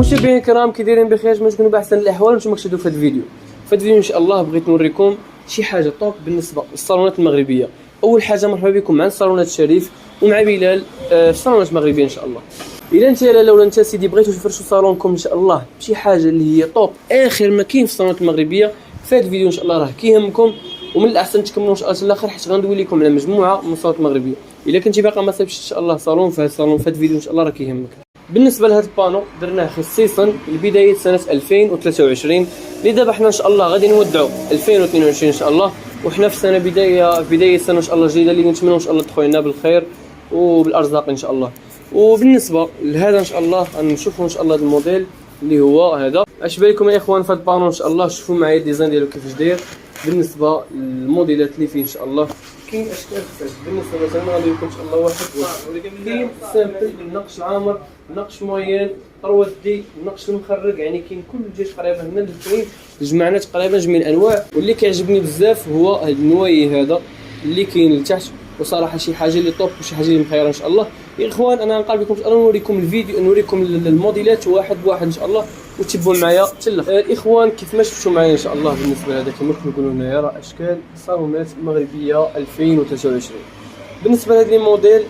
مشاهدينا الكرام كي دايرين بخير؟ نتمنى تكونوا باحسن الاحوال. نتوما كتشاهدوا في هذا الفيديو. في هذا الفيديو ان شاء الله بغيت نوريكم شي حاجه طوب بالنسبه للصالونات المغربيه. اول حاجه مرحبا بكم مع الصالونات الشريف ومع بلال في الصالونات المغربيه ان شاء الله. الا انت لالا ولا انت سيدي بغيتو تفرشوا صالونكم ان شاء الله بشي حاجه اللي هي طوب اخر ما كاين في الصالونات المغربيه، في هذا الفيديو ان شاء الله راه كيهمكم، ومن الاحسن تكملوا ان شاء الله الاخر حيت غندوي لكم على مجموعه من الصالونات المغربيه. الا كنتي باقا ما صايبش ان شاء الله صالون في هذا الفيديو ان شاء الله راه كيهمك. بالنسبه لهذا البانو درناه خصيصا لبدايه سنه 2023 اللي دابا حنا ان شاء الله غادي نودعوا 2022 ان شاء الله، وحنا في سنه بدايه سنه ان شاء الله جديده اللي نتمنوا ان شاء الله تدخل لنا بالخير وبالارزاق ان شاء الله. وبالنسبه لهذا ان شاء الله غنشوفوا ان شاء الله الموديل اللي هو هذا. اش بالكم يا اخوان في هذا البانو ان شاء الله؟ شوفوا معايا الديزاين ديالو كيفاش داير. بالنسبه للموديلات اللي فيه ان شاء الله كاين اشكال كثيره. بالنسبه مثلا غادي يكون ان شاء الله واحد كاين سامبل النقش عامر، نقش موين، طروه دي، النقش المخرج، يعني كاين كل جهه تقريبا هنا اللي كاين جمعنا تقريبا جميع الانواع. واللي كيعجبني بزاف هو هذا النواي هذا اللي كاين لتحت، وصراحه شي حاجه اللي طوب وشي حاجه اللي مخيره ان شاء الله. يا اخوان انا غنقال بكم انا نوريكم الفيديو، نوريكم الموديلات واحد بواحد ان شاء الله وتتبعوا معايا حتى الاخر. الاخوان كيف ما شفتوا معايا ان شاء الله بالنسبه لهذا كما كنقولوا هنايا راه اشكال صالونات مغربيه 2023. بالنسبه لهذا الموديل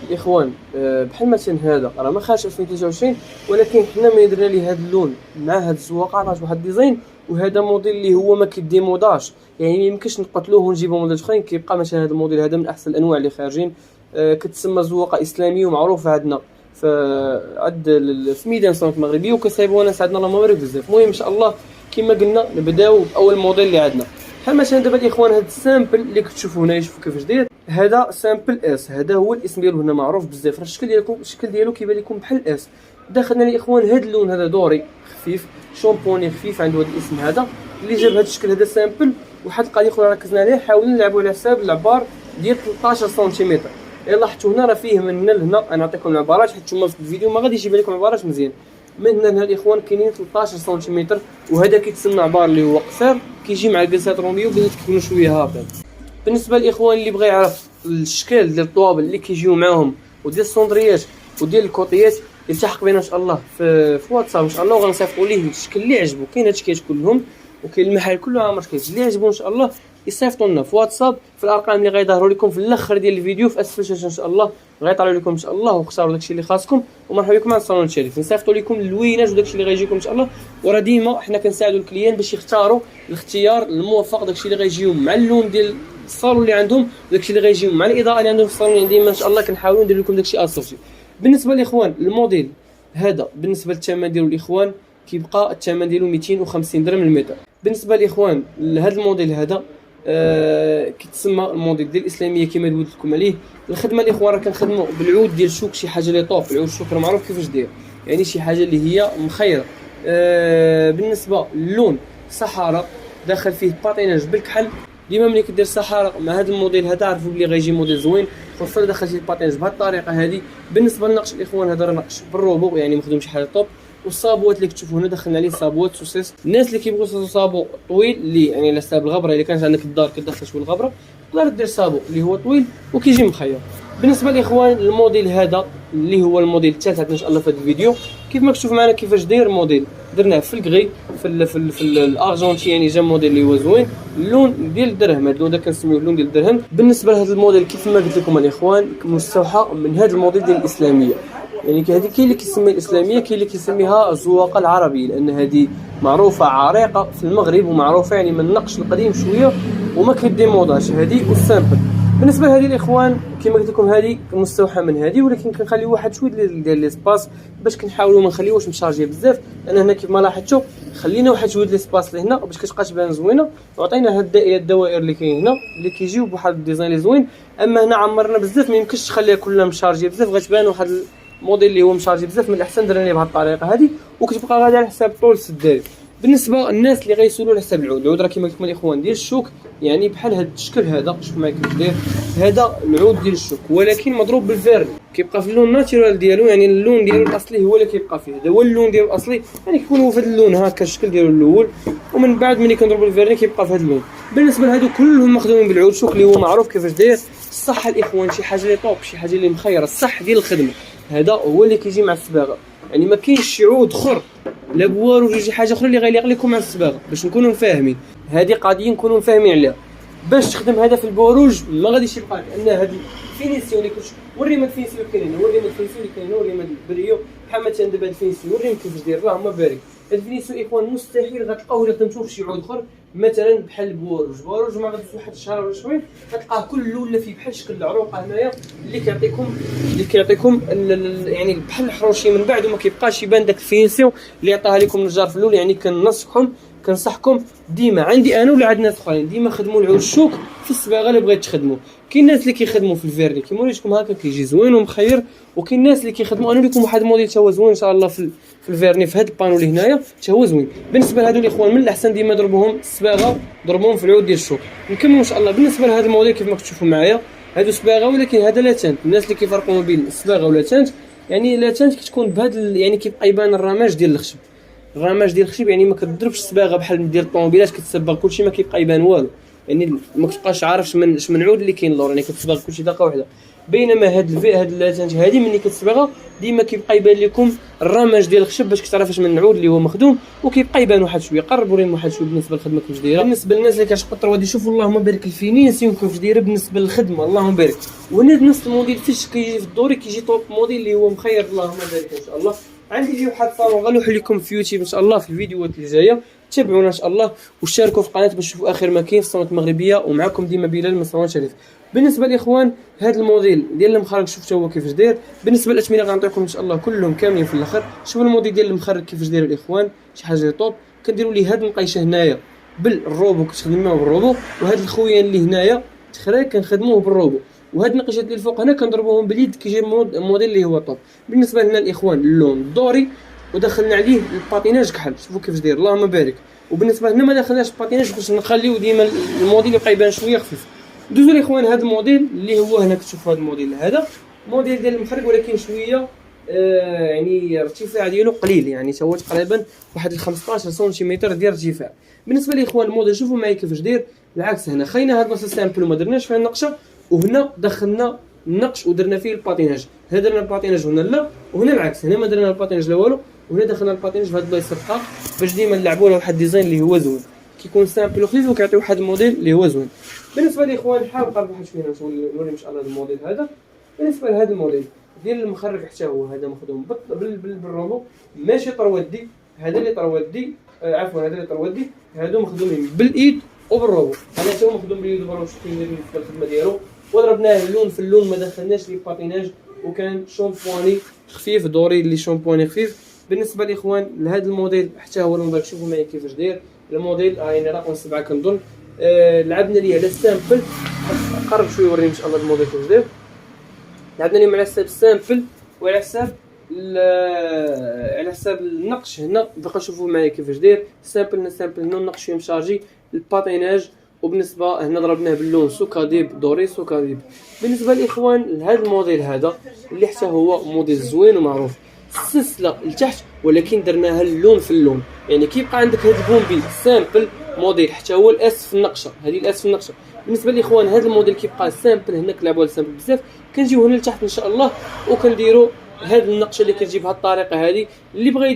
الاخوان بحال مثلا هذا راه ما خارج 2023، ولكن حنا ما درنا ليه هذا اللون مع هذا الزواقه عطات واحد الديزاين، وهذا موديل اللي هو ما كيديموداش، يعني ما يمكنش نقتلوه ونجيبوا موديل اخرين. كيبقى مثلا هذا الموديل هذا من احسن الانواع اللي خارجين، كتسمى زواقه اسلاميه ومعروفه عندنا في ميدان الصالونات المغربيه، وكيصايبوها ناس عندنا الله مبارك بزاف. المهم ان شاء الله كما قلنا نبداو باول موديل اللي عندنا. بحال مثلا دابا الاخوان هذا السامبل اللي كتشوفوا هنا، شوفوا كيفاش داير. هذا سامبل اس، هذا هو الاسم ديالو هنا معروف بزاف، راه الشكل ديالو كيبان لكم بحال اس. داخلنا الاخوان هذا اللون هذا دوري خفيف شامبوني خفيف عنده هذا الاسم هذا اللي جاب هذا الشكل هذا سامبل. واحد القضيه اخرى ركزنا عليها، حاولنا نلعبوا على حساب العبار ديال 13 سنتيمتر. الا لاحظتوا هنا راه فيه من هنا لهنا، انا نعطيكم العبارات حيت نتوما في الفيديو ما غاديش يبان لكم عبارات مزيان. من هنا لهنا الاخوان كاينين 13 سنتيمتر، وهذا كيتسمى عبار اللي هو قصير كيجي مع الجلسات روميو وبدات تكون شويه هابطه. بالنسبه للاخوان اللي بغى يعرف الشكل ديال الطوابل اللي كيجيو معاهم وديال السوندريات وديال الكوطيات يلتحق بينا ان شاء الله في واتساب ان شاء الله، وغنصيفطوا ليه الشكل اللي عجبو. كاين هاد الشكل كلهم وكاين المحل كله عامر كيف اللي عجبو ان شاء الله يصيفطوا لنا في واتساب في الارقام اللي غيظهروا لكم في الاخر ديال الفيديو في اسفل الشاشه ان شاء الله. غيطلعوا لكم ان شاء الله واختاروا داكشي اللي خاصكم. ومرحبا بكم مع الصالون الشريف، نصيفطوا لكم اللوينات وداكشي اللي غيجيكم ان شاء الله. وراه ديما حنا كنساعدوا الكليان باش يختاروا الاختيار الموفق، داكشي اللي غيجيهم مع اللون ديال الصالون اللي عندهم، داكشي اللي غيجيهم مع الاضاءه اللي عندهم في الصالون. ديما ان شاء الله كنحاولوا ندير لكم داكشي اسوسي. بالنسبه للاخوان الموديل هذا بالنسبه للثمن ديالو الاخوان كيبقى الثمن ديالو 250 درهم للمتر. بالنسبه للاخوان لهذا الموديل هذا كيتسمى الموديل ديال الاسلاميه كما قلت لكم عليه. الخدمه الاخوان راه كنخدموا بالعود ديال الشوك، شي حاجه اللي طوب. العود الشوك راه معروف كيفاش داير، يعني شي حاجه اللي هي مخيره. بالنسبه للون صحارى داخل فيه باتيناج بالكحل. ديما ملي كدير صحارى مع هذا الموديل هذا عرفوا بلي غيجي موديل زوين، خصوصا داخل شي باتيناج بهذه الطريقه هذه. بالنسبه للنقش الاخوان هذا راه نقش بالروبو، يعني مخدوم شي حاجه طوب. والصابوات اللي كتشوفوا هنا دخلنا عليه صابوات سوسيس. الناس اللي كيبغيو صابو طويل اللي يعني على حساب الغبره، الا كانت عندك الدار كتدخل شويه الغبره تقدر دير صابو اللي هو طويل وكيجي مخير. بالنسبه للاخوان الموديل هذا اللي هو الموديل الثالث عندنا ان شاء الله في هذا الفيديو، كيف ما كتشوف معنا كيفاش داير الموديل. درناه في الكغي في الارجنتي، يعني جا موديل اللي هو زوين. اللون ديال الدرهم، هذا اللون دا كنسميوه اللون ديال الدرهم. بالنسبه لهذا الموديل كيف ما قلت لكم الاخوان مستوحى من هذا الموديل ديال الاسلاميه، يعني هذه كاين اللي كيسميها الاسلاميه، كاين اللي كيسميها الزواقه العربيه، لان هذه معروفه عريقه في المغرب ومعروفه يعني من النقش القديم شويه وما كيديموداش هذه والسامبل. بالنسبه لهذه الاخوان كما قلت لكم هذه مستوحى من هذه، ولكن كنخليو واحد شويه ديال ليسباس باش كنحاولوا ما نخليوهش مشارجيه بزاف، لان هنا كيف ما لاحظتوا خلينا واحد شويه ليسباس لهنا باش كتبقى تبان زوينه، وعطينا هاد الدائره الدوائر اللي كاين هنا اللي كيجيو بواحد الديزاين اللي زوين. اما هنا عمرنا بزاف، ما يمكنش تخليها كلها مشارجيه بزاف، غتبان واحد الموديل اللي هو مشارجي بزاف. من الاحسن درنا بهذه الطريقه هذه وكتبقى غادي على حساب طول السداري. بالنسبه للناس اللي غيسولوا على حساب العود راه كما قلت لكم الاخوان ديال الشوك، يعني بحال هذا الشكل هذا. شوف معايا كيفاش داير هذا العود ديال الشوك، ولكن مضروب بالفيرني. كيبقى في اللون ناتشورال ديالو، يعني اللون ديالو الاصلي هو اللي كيبقى فيه، هذا هو اللون ديالو الاصلي، يعني كيكون هو في هذا اللون هكا الشكل ديالو الاول، ومن بعد ملي كنضربوا الفيرني كيبقى في هذا اللون. بالنسبه لهادو كلهم مخدومين بالعود شوك اللي هو معروف كيفاش داير. الصح الاخوان شي حاجه اللي طوب، شي حاجه اللي مخيره، الصح ديال الخدمه هذا هو اللي كيجي مع الصباغه. يعني ما كاينش شي عود اخر لا بوار ولا شي حاجه اخرى اللي غيليق لكم مع الصباغه، باش نكونوا فاهمين هذه قضيه نكونوا فاهمين عليها. باش تخدم هذا في البوروج ما غاديش يبقى لان هذه الفينيسيون اللي وريما الفينيسيون كاينين، وريما الفينيسيون اللي كاينين، وريما البريو بحال مثلا دابا هاد الفينيسيون وريما كيفاش داير اللهم بارك. هاد الفينيسيون اخوان مستحيل غتلقاوه الا خدمتوه في شي عود اخر مثلا بحال البوروج ما غاديش واحد الشهر ولا شهرين غتلقاه كله ولا فيه بحال شكل العروقه هنايا اللي كيعطيكم يعني بحال الحروشي من بعد، وما كيبقاش يبان داك الفينيسيون اللي عطاها لكم النجار في الاول. يعني كنصحكم ديما عندي انا ولا عند ناس اخرين ديما خدموا العود الشوك في الصباغه اللي بغيت تخدموا. كاين ناس اللي كيخدموا في الفيرني كيما وريتكم هكا كيجي زوين ومخير، وكاين ناس اللي كيخدموا انا لكم واحد الموديل تا هو زوين ان شاء الله في الفيرني في هذا البانو اللي هنايا تا هو زوين. بالنسبه لهادو الاخوان من الاحسن ديما ضربوهم الصباغه، ضربوهم في العود ديال الشوك. نكملوا ان شاء الله. بالنسبه لهذا الموديل كيف ما كتشوفوا معايا هادو صباغه، ولكن هذا لا تانت. الناس اللي كيفرقوا ما بين الصباغه ولا تانت، يعني لا تانت كتكون بهذا يعني كيبقى يبان الرماج ديال الخشب، الرماج ديال الخشب، يعني ما كتضربش الصباغه بحال ديال الطوموبيلات كتصبغ كلشي ما كيبقى يبان والو، يعني ما كتبقاش عارف شمن عود اللي كاين اللور، يعني كتصبغ كلشي دقه واحده. بينما هاد اللاتانج هادي ملي كتصبغها ديما كيبقى يبان لكم الرماج ديال الخشب باش كتعرف اش من العود اللي هو مخدوم، وكيبقى يبان واحد شويه. قربوا لي واحد شويه بالنسبه للخدمه كيفاش دايره. بالنسبه للناس اللي كتشوفوا الطروادي شوفوا اللهم بارك الفينيسيون كيفاش دايره بالنسبه للخدمه اللهم بارك. وهنا نفس الموديل فاش كيجي في الدوري كيجي توب موديل اللي هو مخير اللهم بارك ان شاء الله. عندي فيه واحد الصالون غنلوح لكم في يوتيوب ان شاء الله في الفيديوهات اللي جايه. تابعونا ان شاء الله وشاركوا في القناه باش تشوفوا اخر ما كاين في الصالونات المغربيه، ومعكم ديما بلال من صالون شريف. بالنسبه للاخوان هذا الموديل ديال المخرج شفتوا هو كيفاش داير. بالنسبه للاثمنه غنعطيكم ان شاء الله كلهم كاملين في الاخر. شوفوا الموديل ديال المخرج كيفاش داير الاخوان، شي حاجه طوب. كنديروا ليه هذه المقيشه هنايا بالروبو كتخدموها بالروبو، وهاد الخويان اللي هنايا تخرا كنخدموه بالروبو، وهاد النقيشات اللي الفوق هنا كنضربوهم باليد كيجي موديل اللي هو طوب. بالنسبه لنا الاخوان اللون الدوري ودخلنا عليه الباتيناج كحل، شوفوا كيفاش داير اللهم بارك. وبالنسبه لنا ما دخلناش الباتيناج باش نخليو ديما الموديل يبقى يبان شويه خفيف. دوزو الاخوان هذا الموديل اللي هو هنا كتشوفوا هذا الموديل، هذا موديل ديال المخرج ولكن شويه يعني الارتفاع ديالو قليل، يعني هو تقريبا واحد 15 سنتيمتر ديال الارتفاع. بالنسبه للاخوان الموديل شوفوا معايا كيفاش داير. العكس هنا خلينا هذا البلاصه سامبل وما درناش فيها النقشه، وهنا دخلنا النقش ودرنا فيه الباتيناج. هنا درنا الباتيناج هنا لا، وهنا العكس هنا ما درنا الباتيناج لا والو، وهنا دخلنا الباتيناج في هاد البلايص الدقاق باش ديما نلعبوا له واحد الديزاين اللي هو زوين، كيكون سامبل وخفيف وكيعطي واحد الموديل اللي هو زوين. بالنسبه للاخوان نحاول نقرب واحد شويه نوري ان شاء الله الموديل هذا. بالنسبه لهذا الموديل ديال المخرج حتى هو هذا مخدوم بالروبو ماشي طرودي، هذا اللي طرودي عفوا هذا اللي طرودي، هادو مخدومين بالايد وبالروبو. هذا حتى هو مخدوم بالايد وبالروبو بالنسبه للخدمه ديالو، وضربناه اللون في اللون ما دخلناش ليه باتيناج، وكان شامبواني خفيف دوري اللي شامبواني خفيف. بالنسبه للاخوان لهذا الموديل حتى هو اللي شوفوا معايا كيفاش داير الموديل يعني رقم 7 كنظن. لعبنا ليه على السامبل، قرب شويه وريني ان شاء الله الموديل كيفاش داير. لعبنا ليه على حساب السامبل وعلى حساب النقش. هنا بقى شوفوا معايا كيفاش داير السامبل هنا النقش شويه مشارجي الباتيناج. وبالنسبه هنا ضربناه باللون سوكاديب دوري سوكاديب. بالنسبه للاخوان لهذا الموديل هذا اللي حتى هو موديل زوين ومعروف، السلسله لتحت ولكن درناها اللون في اللون، يعني كيبقى عندك هذا البومبي سامبل موديل حتى هو الاس في النقشه، هذه الاس في النقشه. بالنسبه للاخوان هذا الموديل كيبقى سامبل، هنا كنلعبوا على السامبل بزاف. كنجيو هنا لتحت ان شاء الله وكنديروا هذه النقشه اللي كتجي بهذه الطريقه هذه. اللي بغى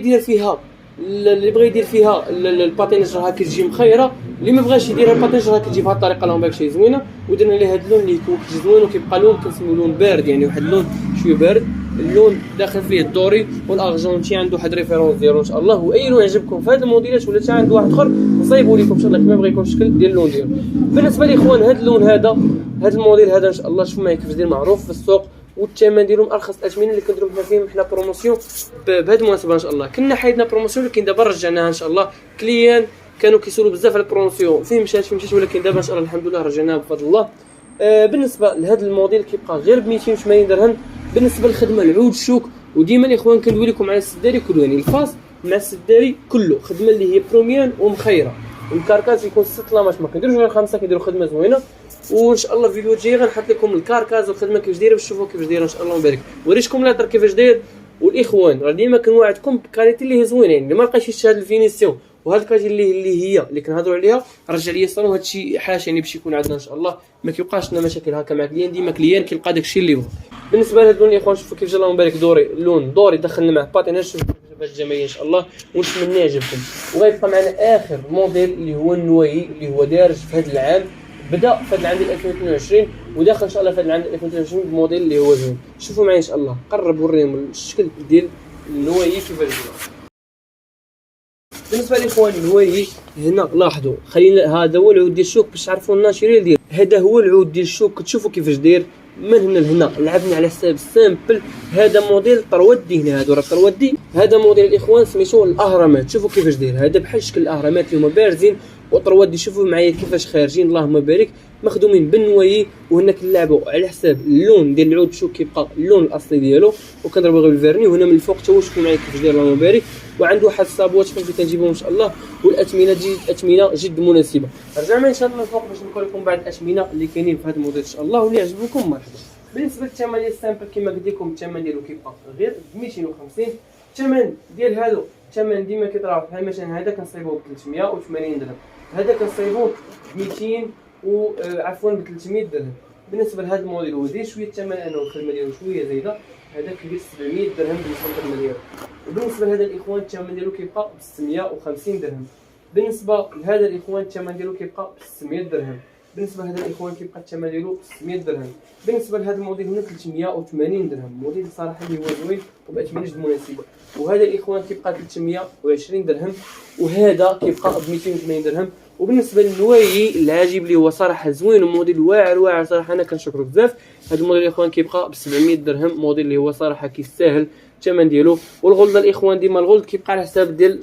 يدير فيها الباتيناج راه كتجي مخيره، اللي ما بغاش يديرها الباتيناج راه كتجي بهذه الطريقه اللهم بارك شي زوينه. ودرنا ليه هذا اللون اللي كيجي زوين وكيبقى لون كنسميو لون بارد، يعني واحد اللون شويه بارد. اللون داخل فيه الدوري والارجنتي عنده واحد ريفيرونس ديالو ان شاء الله. واي لون يعجبكم في هذه الموديلات ولا حتى عنده واحد اخر نصايبوا لكم ان شاء الله كما بغيكم الشكل ديال اللون ديالو. بالنسبه لاخوان هذا اللون هذا الموديل هذا ان شاء الله شوفوا معايا كيفاش داير معروف في السوق، والثمن ديالهم ارخص الاثمنه اللي كنديروا فيهم حنا بروموسيون بهذه المناسبه ان شاء الله. كنا حيدنا بروموسيون ولكن دابا رجعناها ان شاء الله. كليان كانوا كيسولوا بزاف على البروموسيون فين مشات ولكن دابا ان شاء الله الحمد لله رجعناها بفضل الله. بالنسبه لهذا الموديل كيبقى غير ب 280 درهم. بالنسبه للخدمه العود الشوك، وديما الاخوان كندوي لكم على السداري كله، يعني الفاس مع السداري كله خدمه اللي هي بروميان ومخيره. الكاركاس يكون 6 لاماش ما كنديروش غير 5، كنديروا خدمه زوينه. وان شاء الله فيديو جاي غنحط لكم الكاركاز والخدمه كيفاش دايره باش تشوفوا كيفاش دايره ان شاء الله ونبارك. وريتكم لاطر كيفاش داير. والاخوان راه ديما كنوعدكم بكاليتي اللي هي زوينين، اللي ما لقيتيش هاد الفينيسيون وهاد الكاليتي اللي كنهضروا عليها رجع لي الصالون. هادشي حاجه يعني باش يكون عندنا ان شاء الله ما كيوقعش لنا مشاكل هكا مع كليان. ديما كليان كيلقى داكشي اللي بغا. بالنسبه لهاد اللون الاخوان شوفوا كيف جا الله مبارك دوري، اللون دوري دخلنا معاه باتينا. شوفوا هاد الجماليه ان شاء الله ونتمنى يعجبكم. وغيبقى معنا اخر موديل اللي هو النواي اللي هو دارج في هذا العام، بدا في هذا العام ديال 2022 وداخل ان شاء الله في هذا العام ديال 2023 بموديل اللي هو زوين. شوفوا معايا ان شاء الله، قرب وريهم الشكل ديال النواي كيفاش جا. بالنسبه للاخوان النواي هنا لاحظوا، خلينا هذا هو العود ديال الشوك باش تعرفوا الناشرين ديال هذا هو العود ديال الشوك. كتشوفوا كيفاش داير من هنا لهنا، لعبنا على حساب السامبل. هذا موديل طرودي، هنا هادو راه طرودي. هذا موديل الاخوان سميتو الاهرامات. شوفوا كيفاش داير، هذا بحال شكل الاهرامات اللي هما بارزين وطرودي. شوفوا معايا كيفاش خارجين اللهم بارك، مخدومين بالنواي. وهنا كنلعبوا على حساب اللون ديال العود الشوك كيبقى اللون الاصلي ديالو، وكنضربوا غير بالفيرني. وهنا من الفوق حتى هو شوفوا معايا كيفاش داير اللهم بارك. وعنده واحد الصابوات فين كنجيبهم ان شاء الله، والاثمنه اثمنه جد مناسبه. رجعنا ان شاء الله الفوق باش نقول لكم بعض الاثمنه اللي كاينين في هذا الموديل ان شاء الله، واللي يعجبكم مرحبا. بالنسبه للثمن ديال السامبل كما قلت لكم الثمن ديالو كيبقى غير ب 250. الثمن ديال هادو الثمن ديما كيتراوح، بحال مثلا هذا كنصايبوه ب 380 درهم، هذا كنصايبوه ب 200 عفوا ب 300 درهم. بالنسبه لهذا الموديل هو زيد شويه الثمن لانه الخدمه ديالو شويه زايده، هذا كيدير 700 درهم بالنسبه للخدمه ديالو. وبالنسبه لهذا الاخوان الثمن ديالو كيبقى ب 650 درهم. بالنسبه لهذا الاخوان الثمن ديالو كيبقى ب 600 درهم. بالنسبه لهذا الاخوان كيبقى الثمن ديالو 600 درهم. بالنسبه لهذا الموديل هنا 380 درهم، موديل صراحه اللي هو زوين وباثمنه جد مناسبه. وهذا الاخوان كيبقى 320 درهم، وهذا كيبقى ب 280 درهم. وبالنسبه للنواي العاجب اللي هو صراحه زوين وموديل واعر صراحه انا كنشكرو بزاف، هذا الموديل الاخوان كيبقى ب 700 درهم، موديل اللي هو صراحه كيستاهل الثمن ديالو. والغلظه الاخوان ديما الغلظ كيبقى على حساب ديال